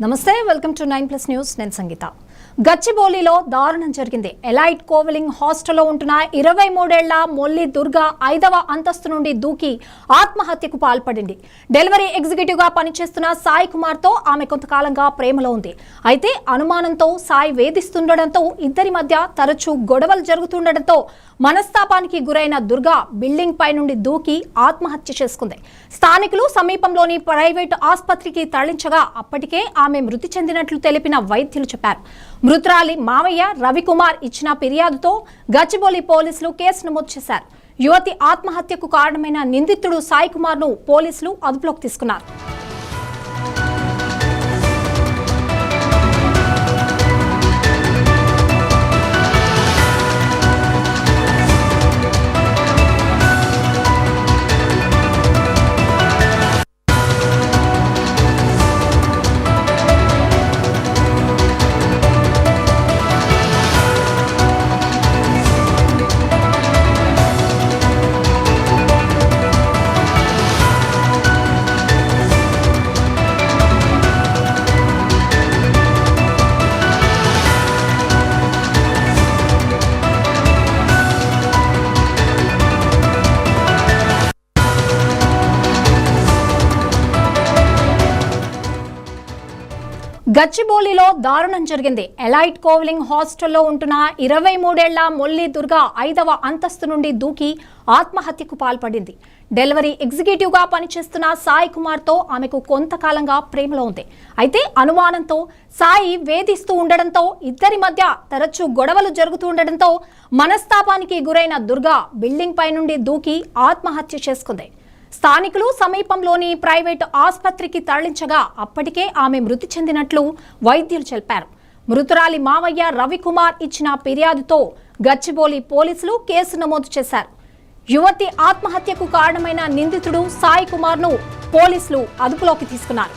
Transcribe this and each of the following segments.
నమస్తే welcome to 9+ news నేను సంగీత గచ్చిబౌలిలో దారుణం జరిగింది ఎలైట్ కోవలింగ్ హాస్టల్లో ఉంటున్న 23 ఏళ్ల మొల్లి దుర్గా 5వ అంతస్తు నుండి దూకి ఆత్మహత్యకు పాల్పడింది డెలివరీ ఎగ్జిక్యూటివ్ గా పనిచేస్తున్న సాయి కుమార్ తో ఆమె కొంతకాలంగా ప్రేమలో ఉంది అయితే అనుమానంతో సాయి వేధిస్తుండడంతో ఇద్దరి మధ్య తరచూ గొడవలు జరుగుతుండడంతో మనస్తాపానికి గురైన దుర్గా బిల్డింగ్ పై నుండి దూకి ఆత్మహత్య చేసుకుంది స్థానికులు సమీపంలోని ప్రైవేట్ ఆసుపత్రికి తరలించగా అప్పటికే ఆమె మృతి చెందినట్లు తెలిపిన వైద్యులు చెప్పారు మృతురాలి మావయ్య రవికుమార్ ఇచ్చిన ఫిర్యాదుతో గచ్చిబౌలి పోలీసులు కేసు నమోదు చేశారు యువతి ఆత్మహత్యకు కారణమైన నిందితుడు సాయి కుమార్ ను పోలీసులు అదుపులోకి తీసుకున్నారు గచ్చిబౌలిలో దారుణం జరిగింది ఎలైట్ కోవలింగ్ హాస్టల్లో ఉంటున్న 23 ఏళ్ల మొల్లి దుర్గా 5వ అంతస్తు నుండి దూకి ఆత్మహత్యకు పాల్పడింది డెలివరీ ఎగ్జిక్యూటివ్ గా పనిచేస్తున్న సాయి కుమార్ తో ఆమెకు కొంతకాలంగా ప్రేమలో ఉంది అయితే అనుమానంతో సాయి వేధిస్తూ ఉండడంతో ఇద్దరి మధ్య తరచూ గొడవలు జరుగుతూ ఉండడంతో మనస్తాపానికి గురైన దుర్గా బిల్డింగ్ పై నుండి దూకి ఆత్మహత్య చేసుకుంది స్థానికులు సమీపంలోని ప్రైవేట్ ఆసుపత్రికి తరలించగా అప్పటికే ఆమె మృతి చెందినట్లు వైద్యులు తెలిపారు మృతురాలి మావయ్య రవికుమార్ ఇచ్చిన ఫిర్యాదుతో గచ్చిబౌలి పోలీసులు కేసు నమోదు చేశారు యువతి ఆత్మహత్యకు కారణమైన నిందితుడు సాయి కుమార్ ను పోలీసులు అదుపులోకి తీసుకున్నారు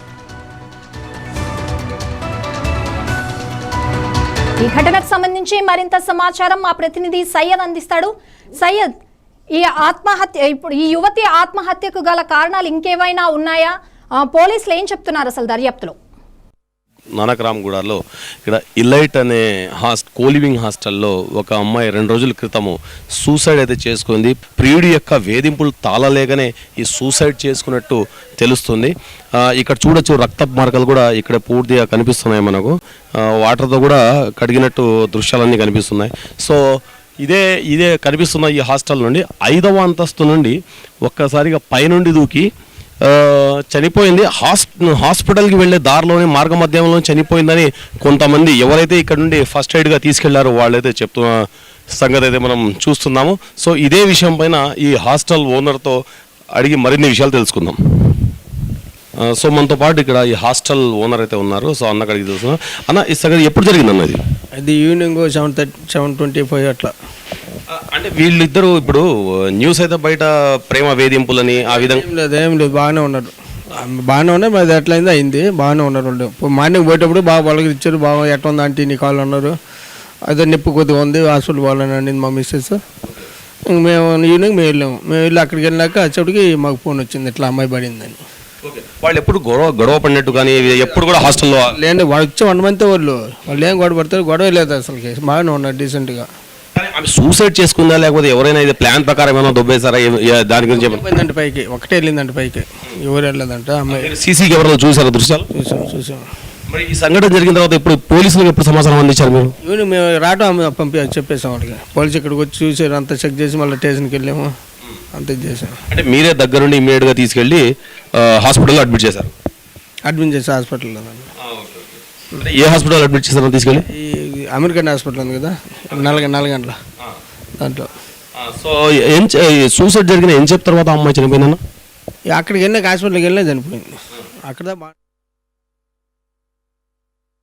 ఈ ఘటనకు సంబంధించి మరింత సమాచారం మా ప్రతినిధి సయ్యద్ అందిస్తాడు సయ్యద్ ఈ ఆత్మహత్య ఇప్పుడు ఈ యువతి ఆత్మహత్యకు గల కారణాలు ఇంకేమైనా ఉన్నాయా పోలీసులు ఏం చెప్తున్నారు అసలు దర్యాప్తులో నానక్రామ్గూడలో ఇక్కడ ఇలైట్ అనే కోలివింగ్ హాస్టల్లో ఒక అమ్మాయి 2 రోజుల క్రితము సూసైడ్ అయితే చేసుకుంది ప్రియుడి యొక్క వేధింపులు తాళలేగానే ఈ సూసైడ్ చేసుకున్నట్టు తెలుస్తుంది ఇక్కడ చూడొచ్చు రక్తపు మార్కలు కూడా ఇక్కడ పూర్తిగా కనిపిస్తున్నాయి మనకు వాటర్తో కూడా కడిగినట్టు దృశ్యాలన్నీ కనిపిస్తున్నాయి సో ఇదే కనిపిస్తున్న ఈ హాస్టల్ నుండి 5వ అంతస్తు నుండి ఒక్కసారిగా పైనుండి దూకి చనిపోయింది హాస్పిటల్కి వెళ్ళే దారిలోనే మార్గ మధ్యంలో చనిపోయిందని కొంతమంది ఎవరైతే ఇక్కడ నుండి ఫస్ట్ ఎయిడ్గా తీసుకెళ్లారో వాళ్ళైతే చెప్తున్న సంగతి అయితే మనం చూస్తున్నాము సో ఇదే విషయం పైన ఈ హాస్టల్ ఓనర్తో అడిగి మరిన్ని విషయాలు తెలుసుకుందాం సో మనతో పాటు ఇక్కడ ఈ హాస్టల్ ఓనర్ అయితే ఉన్నారు సో అన్న అడిగి తెలుసుకున్నాం అన్న ఈ సంగతి ఎప్పుడు జరిగింది అన్నది అది ఈవినింగ్ 7:25 అట్లా అంటే వీళ్ళిద్దరూ ఇప్పుడు న్యూస్ అయితే బయట ప్రేమ వేధింపులని ఆ విధంగా ఏం లేదు బాగానే ఉన్నారు మరి ఎట్లయింది అయింది బాగానే ఉన్నారు వాళ్ళు మార్నింగ్ పోయేటప్పుడు బాగా వాళ్ళకి ఇచ్చారు బాగా ఎట్లా ఉంది అంటే నీ కాళ్ళు అన్నారు అదే నొప్పి కొద్దిగా ఉంది హాస్పిటల్ పోవాలని మా మిస్సెస్ మేము ఈవినింగ్ మేము వెళ్ళి అక్కడికి వెళ్ళాక వచ్చేప్పటికి మాకు ఫోన్ వచ్చింది ఇట్లా అమ్మాయి పడిందని వాళ్ళు ఎప్పుడు గొడవ పడినట్టు కానీ ఎప్పుడు కూడా హాస్టల్లో లేదండి వాళ్ళు వచ్చి 1 మంత్ వాళ్ళు ఏం గొడవ పడతారు గొడవ లేదు అసలుకి బాగానే ఉన్నారు డీసెంట్గా ఆమె సూసైడ్ చేసుకుందా లేకపోతే ఎవరైనా ఇది ప్లాన్ ప్రకారం ఏమైనా దొబ్బేసారా దాని గురించి చెప్పండి పైకి ఒకటే వెళ్ళిందంటే పైకి ఎవరు వెళ్ళలేదంట అమ్మాయి సీసీ కెమెరాలో చూసారా దృశ్యాలు చూసాం మరి ఈ సంఘటన జరిగిన తర్వాత ఇప్పుడు పోలీసులకు ఎప్పుడు సమాచారం అందించారు మీరు ఇవన్నీ మేము రావటం చెప్పేసాం వాళ్ళకి పోలీసు ఇక్కడికి వచ్చి చూసారు అంతా చెక్ చేసి మళ్ళీ స్టేషన్కి వెళ్ళాము అంత చేసాం అంటే మీరే దగ్గరుండి ఇమ్మీడియట్గా తీసుకెళ్ళి హాస్పిటల్లో అడ్మిట్ చేశారు హాస్పిటల్లో ఏ హాస్పిటల్ అడ్మిట్ చేశారో తీసుకెళ్ళి ఈ అమెరికన్ హాస్పిటల్ ఉంది కదా 4 గంటల దాంట్లో సో ఏం సూసైడ్ జరిగిన ఏం చెప్తారు తర్వాత అమ్మాయి చనిపోయిందన్న అక్కడికి వెళ్ళినాక హాస్పిటల్కి వెళ్ళినా చనిపోయింది అక్కడ